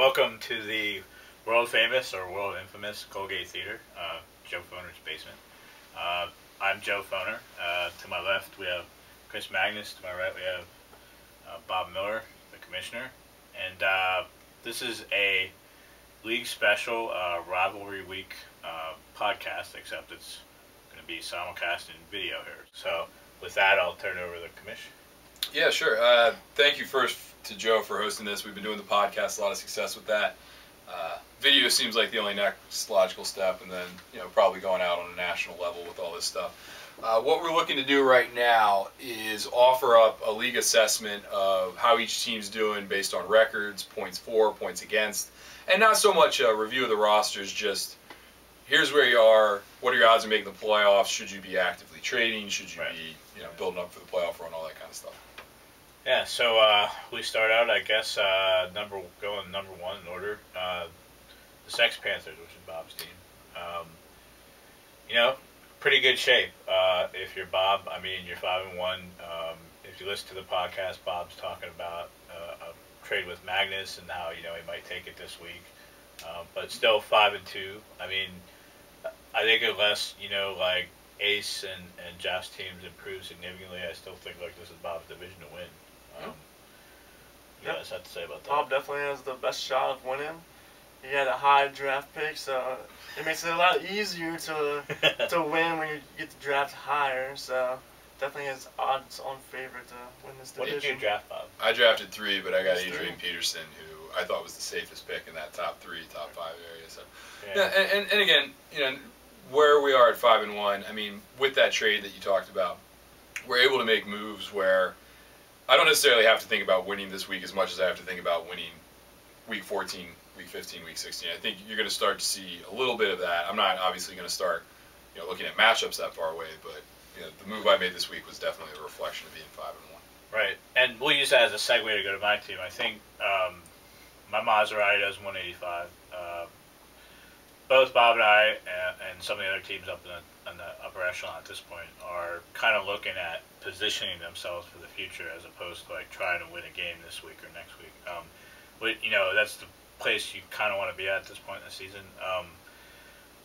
welcome to the world famous or world infamous Colgate Theater, Joe Foner's basement. I'm Joe Foner. To my left we have Chris Magnus. To my right we have Bob Miller, the commissioner. And this is a league special rivalry week podcast, except it's going to be simulcast in video here. So with that, I'll turn it over to the commission. Yeah, sure. Thank you first to Joe for hosting this. We've been doing the podcast, a lot of success with that. Video seems like the only next logical step, and then probably going out on a national level with all this stuff. What we're looking to do right now is offer up a league assessment of how each team's doing based on records, points for, points against, and not so much a review of the rosters, just here's where you are, what are your odds of making the playoffs, should you be actively trading, should you be building up for the playoff run, all that kind of stuff. Yeah, so we start out, I guess, number one in order. The Sex Panthers, which is Bob's team. Pretty good shape. If you're Bob, I mean, you're 5-1. If you listen to the podcast, Bob's talking about a trade with Magnus and how he might take it this week. But still 5-2. I mean, I think unless like Ace and Jeff's teams improve significantly, I still think like this is Bob's division to win. You guys have to say about that? Bob definitely has the best shot of winning. He had a high draft pick, so it makes it a lot easier to win when you get to draft higher. So definitely has odds-on favorite to win this division. What did you draft, Bob? I drafted 3, but I got Adrian Peterson, who I thought was the safest pick in that top 3, top 5 area. So yeah, and again, where we are at 5-1. I mean, with that trade that you talked about, we're able to make moves where I don't necessarily have to think about winning this week as much as I have to think about winning week 14, week 15, week 16. I think you're going to start to see a little bit of that. I'm not obviously going to start, looking at matchups that far away, but the move I made this week was definitely a reflection of being 5-1. Right, and we'll use that as a segue to go to my team. I think my Maserati does 185. Both Bob and I and some of the other teams up in the upper echelon at this point are kind of looking at positioning themselves for the future as opposed to like trying to win a game this week or next week. That's the place you kind of want to be at this point in the season.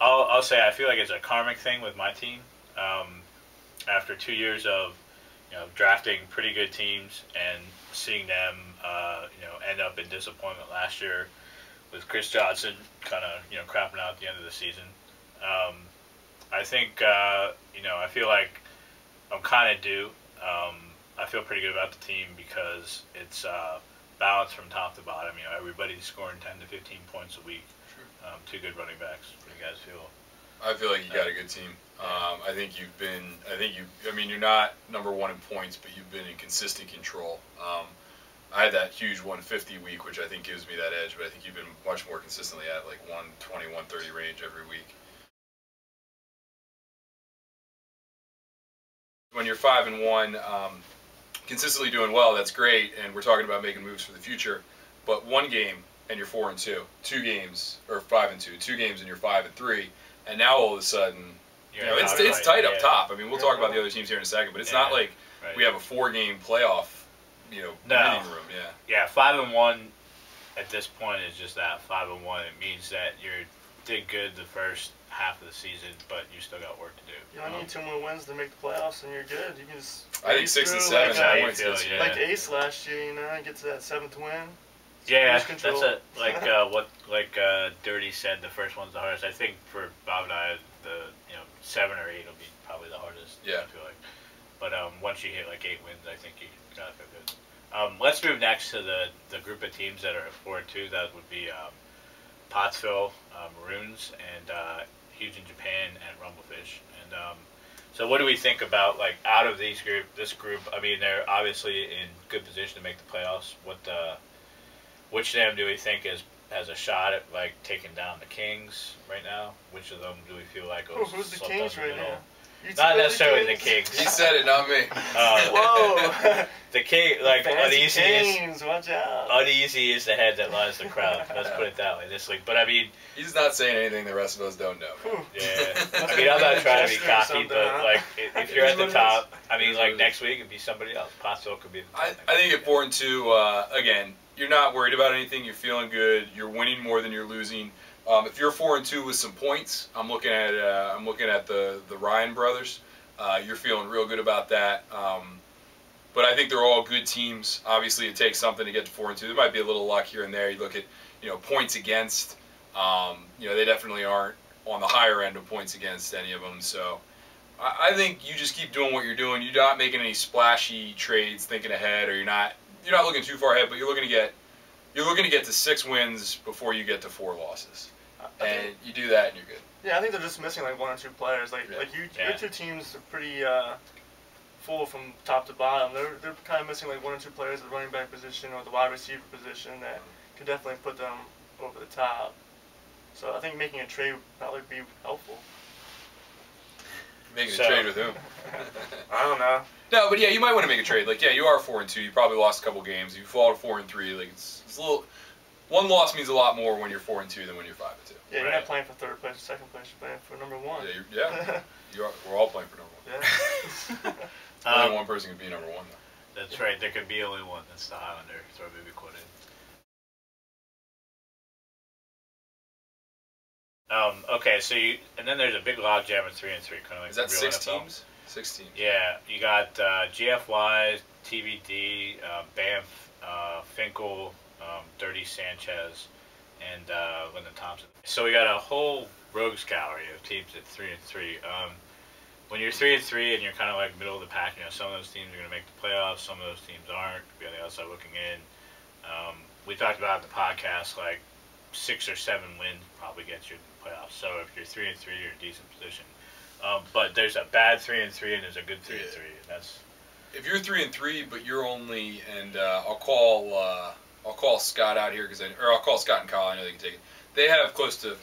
I'll say I feel like it's a karmic thing with my team. After 2 years of drafting pretty good teams and seeing them end up in disappointment last year with Chris Johnson kind of crapping out at the end of the season. I think I feel like I'm kind of due. I feel pretty good about the team because it's balanced from top to bottom. Everybody's scoring 10 to 15 points a week. Sure. 2 good running backs. What do you guys feel? I feel like you got a good team. I think you're not number 1 in points, but you've been in consistent control. I had that huge 150 week, which I think gives me that edge, but I think you've been much more consistently at like 120, 130 range every week. When you're 5-1, consistently doing well, that's great, and we're talking about making moves for the future. But 1 game and you're 4-2, 2 games or 5-2, 2 games and you're 5-3, and now all of a sudden, it's tight up top. I mean, we'll talk about the other teams here in a second, but it's not like we have a 4-game playoff. Winning room, Yeah, 5-1 at this point is just that 5-1. It means that you did good the first half of the season, but you still got work to do. You don't need 2 more wins to make the playoffs, and you're good. You can just. I think 6 and 7 points. Like Ace last year, get to that 7th win. Yeah, that's like Dirty said. The first one's the hardest. I think for Bob and I, the 7 or 8 will be probably the hardest. Yeah. I feel like, but once you hit like 8 wins, I think you gotta feel good. Let's move next to the group of teams that are at 4-2. That would be Pottsville, Maroons, and Huge in Japan, and Rumblefish. And so what do we think about, like, out of this group? I mean, they're obviously in good position to make the playoffs. Which of them do we think has a shot at, like, taking down the Kings right now? Which of them do we feel like who's the Kings right now? Not necessarily the Kings. He said it, not me. Whoa. The King, like, uneasy Kings, watch out. Uneasy is the head that lies the crown. Let's put it that way this week. But I mean, he's not saying anything the rest of us don't know. Yeah. I mean, I'm not trying to be cocky, but like, if you're at the top, I mean, like next week it'd be somebody else. Pottsville could be. I think at 4-2, again, you're not worried about anything. You're feeling good. You're winning more than you're losing. If you're 4-2 with some points, I'm looking at the Ryan brothers. You're feeling real good about that. But I think they're all good teams. Obviously, it takes something to get to 4-2. There might be a little luck here and there. You look at, points against. They definitely aren't on the higher end of points against any of them. So I think you just keep doing what you're doing. You're not making any splashy trades, thinking ahead, or you're not looking too far ahead. But you're looking to get to 6 wins before you get to 4 losses, and you do that and you're good. Yeah, I think they're just missing like 1 or 2 players. Your 2 teams are pretty full from top to bottom. They're kind of missing like 1 or 2 players at the running back position or the wide receiver position that could definitely put them over the top. So I think making a trade would probably be helpful. Making a trade with whom? I don't know. No, but yeah, you might want to make a trade. Like, yeah, you are 4-2. You probably lost a couple games. You fall to 4-3. Like, it's a little. 1 loss means a lot more when you're 4-2 than when you're 5-2. Yeah, you're not playing for 3rd place or 2nd place. You're playing for number 1. Yeah, we're all playing for number 1. Yeah. Only one person can be number 1 though. That's right. There could be only one. That's the Highlander. So maybe quoted. Okay, so and then there's a big logjam at 3-3, kind of like. Is that 6 NFL. teams? 6 teams. Yeah, you got GFY, TBD, Banff, Finkel, Dirty Sanchez, and Lyndon Thompson. So we got a whole rogues gallery of teams at 3-3. When you're 3-3 and you're kind of like middle of the pack, some of those teams are going to make the playoffs, some of those teams aren't. Be on the outside looking in. We talked about the podcast, like 6 or 7 wins probably gets you in the playoffs. So if you're 3-3, you're in a decent position. But there's a bad 3-3 and there's a good 3-3. And that's if you're 3-3, but you're only I'll call Scott out here I'll call Scott and Kyle. I know they can take it. They have close to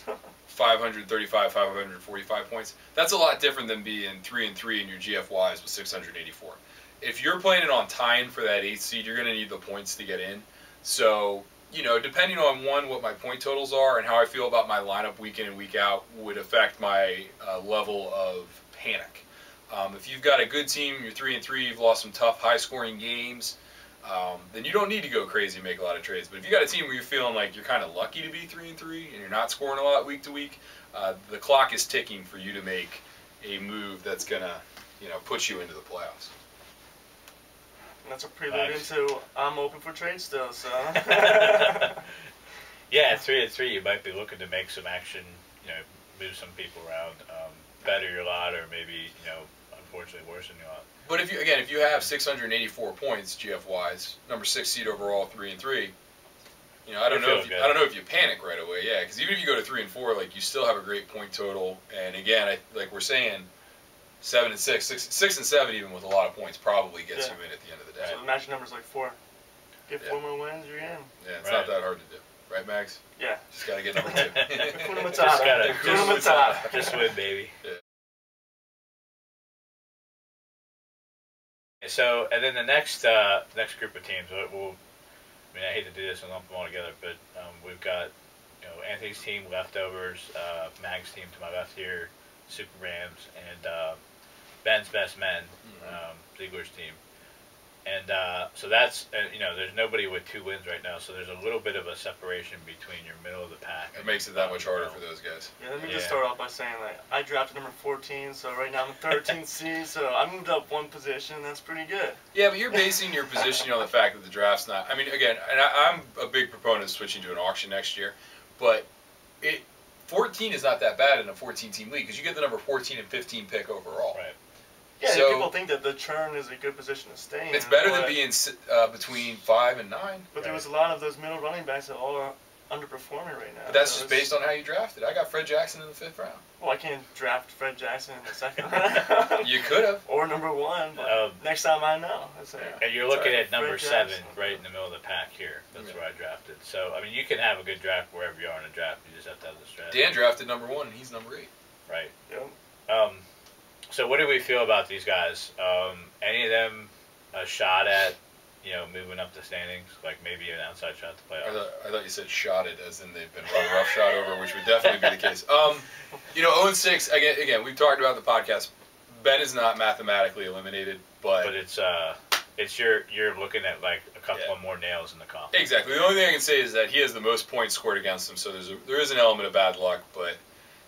535, 545 points. That's a lot different than being 3-3 and your GFYs with 684. If you're planning on tying for that 8th seed, you're going to need the points to get in. So, depending on what my point totals are and how I feel about my lineup week in and week out would affect my level of panic. If you've got a good team, you're 3-3, you've lost some tough, high-scoring games, then you don't need to go crazy and make a lot of trades. But if you got a team where you're feeling like you're kind of lucky to be 3-3 and you're not scoring a lot week to week, the clock is ticking for you to make a move that's gonna, put you into the playoffs. And that's a prelude into I'm open for trade still. So. Yeah, at 3-3, you might be looking to make some action. Move some people around, better your lot, or maybe unfortunately worsen your lot. But if you have 684 points GFYs, number 6 seed overall, 3-3, I don't know if you panic right away, yeah, because even if you go to 3-4, like you still have a great point total, and again, like we're saying, 7-6, 6 and 7 even with a lot of points probably gets you in at the end of the day. So the match number's like 4. Get 4 more wins, you're in. Yeah, it's not that hard to do, right, Max? Yeah. Just gotta get number 2. Just win, baby. Yeah. So, and then the next group of teams, I hate to do this and lump them all together, but we've got, Anthony's team, Leftovers, Mag's team to my left here, Super Rams, and Ben's Best Men, Ziegler's team. And so that's, there's nobody with 2 wins right now, so there's a little bit of a separation between your middle of the pack. It makes it that much harder for those guys. Yeah, let me just start off by saying, I drafted number 14, so right now I'm 13th seed, so I moved up 1 position. That's pretty good. Yeah, but you're basing your position on the fact that the draft's not. I mean, again, and I'm a big proponent of switching to an auction next year, but 14 is not that bad in a 14-team league because you get the number 14 and 15 pick overall. Right. Yeah, so, people think that the churn is a good position to stay in. It's better than being between 5 and 9. But there was a lot of those middle running backs that all are underperforming right now. But that's just based on how you drafted. I got Fred Jackson in the 5th round. Well, I can't draft Fred Jackson in the 2nd round. You could have. Or number 1. But next time I know. And you're looking at number 7 right in the middle of the pack here. That's where I drafted. So, you can have a good draft wherever you are in a draft. You just have to have the strategy. Dan drafted number 1, and he's number 8. Right. Yep. So what do we feel about these guys? Any of them a shot at, moving up the standings, like maybe an outside shot to playoffs? I thought you said shotted, as in they've been run roughshod over, which would definitely be the case. 0-6, again, we've talked about the podcast. Ben is not mathematically eliminated, but you're looking at like a couple of more nails in the coffin. Exactly. The only thing I can say is that he has the most points scored against him, so there is an element of bad luck, but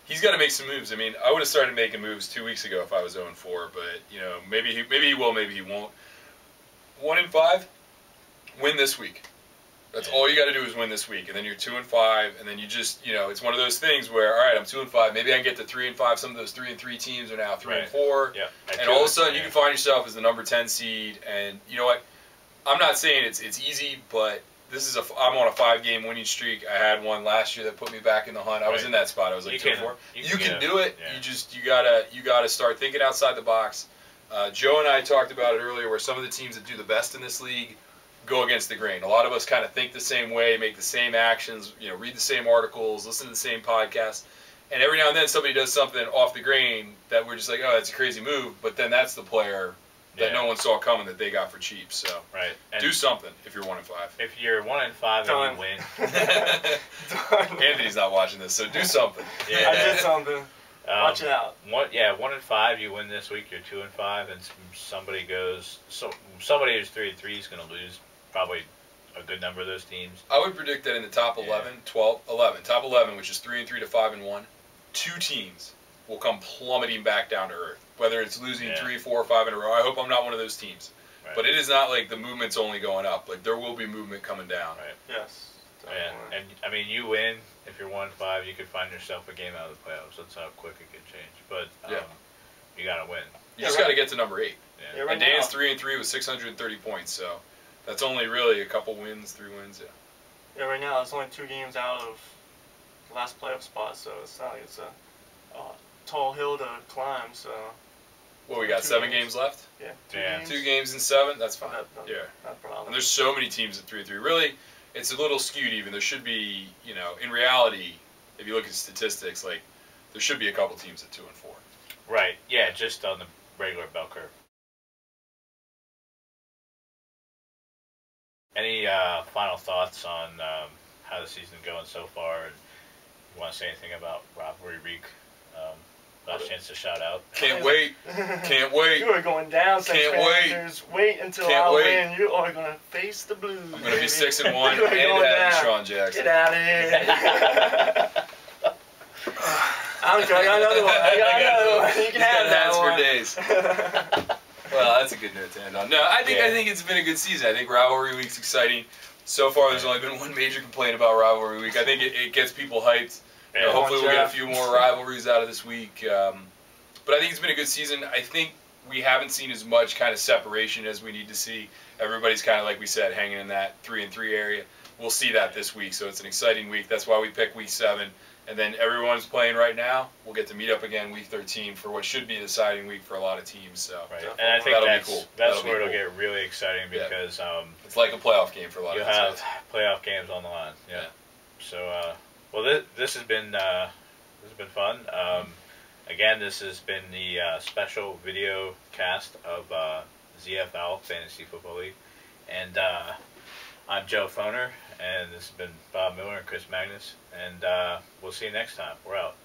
he's got to make some moves. I mean, I would have started making moves 2 weeks ago if I was 0-4, but maybe he will, maybe he won't. 1-5, win this week. That's all you got to do is win this week, and then you're 2-5, and then you just it's one of those things where, all right, I'm 2-5, maybe I can get to 3-5. Some of those 3-3 teams are now 3-4, and all of a sudden you can find yourself as the number 10 seed. And you know what? I'm not saying it's easy, but I'm on a 5-game winning streak. I had one last year that put me back in the hunt. I was in that spot. I was like 2-4. You can do it. Yeah. You gotta start thinking outside the box. Joe and I talked about it earlier, where some of the teams that do the best in this league go against the grain. A lot of us kind of think the same way, make the same actions, read the same articles, listen to the same podcasts, and every now and then somebody does something off the grain that we're just like, oh, that's a crazy move, but then that's the player that no one saw coming that they got for cheap. So do something if you're 1-5. If you're 1-5 and you win, Anthony's not watching this, so do something. Yeah, I did something. Watch it out. 1-5, you win this week, you're 2-5, and somebody who's 3-3 is going to lose probably a good number of those teams. I would predict that in the top 11, top 11, which is 3-3 to 5-1, 2 teams will come plummeting back down to earth. Whether it's losing 3, 4, or 5 in a row, I hope I'm not one of those teams. Right. But it is not like the movement's only going up. Like, there will be movement coming down. Right. Yes. And I mean, you win if you're 1-5, you could find yourself a game out of the playoffs. That's how quick it could change. But you got to win. You just got to get to number 8. Yeah. And Dan's 3-3 with 630 points. So that's only really a couple wins, 3 wins. Yeah. Right now it's only 2 games out of the last playoff spot, so it's not like it's a tall hill to climb. So. Well, we got 7 games left. Yeah. 2 games in 7. That's fine. Not a problem. And there's so many teams at 3-3. Really, it's a little skewed even. There should be, in reality, if you look at statistics, like, there should be a couple teams at 2-4. Right. Yeah, just on the regular bell curve. Any final thoughts on how the season's going so far? And you want to say anything about Rivalry Week? Last chance to shout out. Can't wait. Can't wait. You are going down. Can't wait. Wait until I win. You are going to face the Blues. I'm going to be 6-1 and have Deshaun Jackson. Get out of here. I got another one. I got another one. You can have that one. For days. Well, that's a good note to end on. No, I think it's been a good season. I think Rivalry Week's exciting. So far, there's only been one major complaint about Rivalry Week. I think it gets people hyped. Hopefully we'll get a few more rivalries out of this week. But I think it's been a good season. I think we haven't seen as much kind of separation as we need to see. Everybody's kind of, like we said, hanging in that 3-3 area. We'll see that this week, so it's an exciting week. That's why we picked Week 7. And then everyone's playing right now. We'll get to meet up again Week 13 for what should be a deciding week for a lot of teams. So and I think that'll be cool. That's where it'll get really exciting because it's like a playoff game for a lot of teams. You'll have playoff games on the line. Yeah. So well, this has been fun. Again, this has been the special video cast of ZFL Fantasy Football League, and I'm Joe Foner, and this has been Bob Miller and Chris Magnus, and we'll see you next time. We're out.